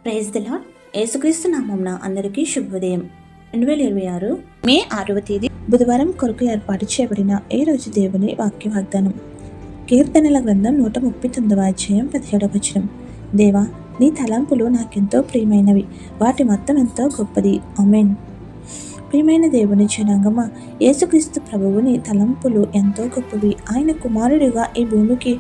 Praise the lord. యేసుక్రీస్తు నామమున అందరికీ శుభోదయం. 2026 మే 6వ తేదీ బుధవారం కొరకు ఏర్పాటు చేయబడిన ఈ రోజు దేవుని వాక్య వాగ్దానం. కీర్తనల గ్రంథం 139వ అధ్యాయం 17వ వచనం. దేవా, నీ తలంపులు నాకెంతో ప్రియమైనవి, వాటి మొత్తం ఎంతో గొప్పది. ఆమేన్. ప్రియమైన దేవుని జనాంగమా, యేసుక్రీస్తు ప్రభువుని తలంపులు ఎంతో గొప్పవి. ఆయన కుమారుడిగా ఈ భూమికి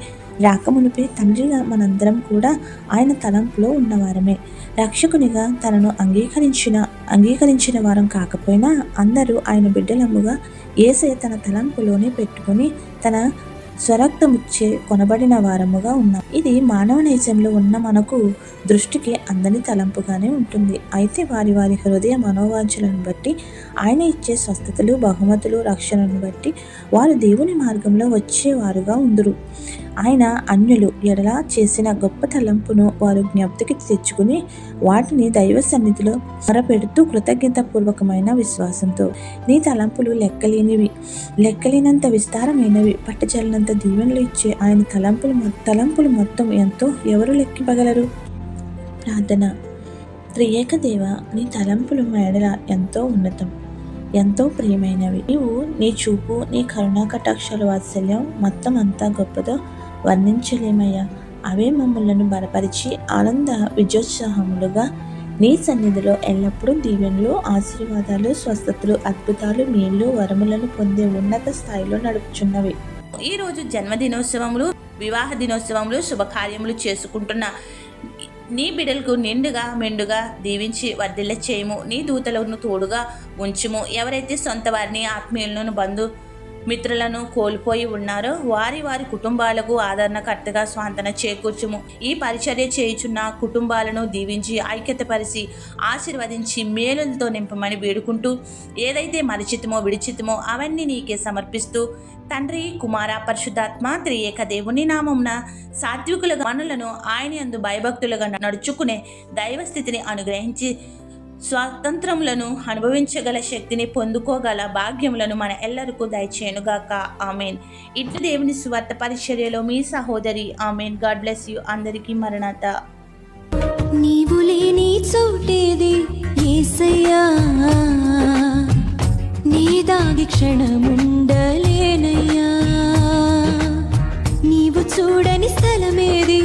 రాకమునిపై తండ్రిగా మనందరం కూడా ఆయన తలంపులో ఉన్నవారమే. రక్షకునిగా తనను అంగీకరించిన వారం కాకపోయినా అందరూ ఆయన బిడ్డలముగా యేసయ్య తన తలంపులోనే పెట్టుకుని తన స్వరక్తముచ్చే కొనబడిన వారముగా ఉన్నాం. ఇది మానవ నైజంలో ఉన్న మనకు దృష్టికి అందని తలంపుగానే ఉంటుంది. అయితే వారి వారి హృదయ మనోవాంఛలను బట్టి ఆయన ఇచ్చే స్వస్థతలు, బహుమతులు, రక్షణను బట్టి వారు దేవుని మార్గంలో వచ్చేవారుగా ఉందురు. ఆయన అన్యులు ఎడలా చేసిన గొప్ప తలంపును వారు జ్ఞప్తికి తెచ్చుకుని వాటిని దైవ సన్నిధిలో మొరపెడుతూ కృతజ్ఞతాపూర్వకమైన విశ్వాసంతో, నీ తలంపులు లెక్కలేనంత విస్తారమైనవి, పట్టజలనంత దీవెనలు ఇచ్చే ఆయన తలంపులు మొత్తం ఎంతో ఎవరు లెక్కింపగలరు? ప్రార్థన. త్రియేక దేవ, నీ తలంపులు మా ఎడల ఎంతో ఉన్నతం, ఎంతో ప్రియమైనవి. నీవు నీ చూపు, నీ కరుణా కటాక్షాల వాత్సల్యం మొత్తం అంతా గొప్పదో వర్ణించలేమయ్యా. అవే మమ్మలను బలపరిచి ఆనంద విజయోత్సాహములుగా నీ సన్నిధిలో ఎల్లప్పుడూ దీవెనలు, ఆశీర్వాదాలు, స్వస్థతలు, అద్భుతాలు, మేళ్ళు, వరములను పొందే ఉన్నత స్థాయిలో నడుపుచున్నవి. ఈరోజు జన్మదినోత్సవములు, వివాహ దినోత్సవములు, శుభకార్యములు చేసుకుంటున్న నీ బిడ్డలకు నిండుగా మెండుగా దీవించి వర్ధిల్ల చేయము. నీ దూతలను తోడుగా ఉంచుము. ఎవరైతే సొంత వారిని, ఆత్మీయులను, మిత్రులను కోల్పోయి ఉన్నారో వారి కుటుంబాలకు ఆదరణకర్తగా స్వాంతన చేకూర్చుము. ఈ పరిచర్య చేయుచున్న కుటుంబాలను దీవించి ఐక్యతపరిచి ఆశీర్వదించి మేలులతో నింపమని వేడుకుంటూ, ఏదైతే మరిచితమో విడిచితమో అవన్నీ నీకే సమర్పిస్తూ, తండ్రి, కుమార, పరిశుద్ధాత్మ త్రియేక దేవుని నామమున సాత్వికులుగా మనులను ఆయన యందు భయభక్తులుగా నడుచుకునే దైవస్థితిని అనుగ్రహించి స్వాతంత్రములను అనుభవించగల శక్తిని పొందుకోగల భాగ్యములను మన ఎల్లరికూ దయచేయనుగాక. ఆమెన్. ఇట్లు దేవుని సువార్త పరిచర్యలో మీ సహోదరి. ఆమెన్. God bless you. అందరికీ మరణాత. నీవు లేని చోటేది యేసయ్యా, నీ దాగి క్షణముండలేనయ్యా. నీవు చూడని స్థలమేది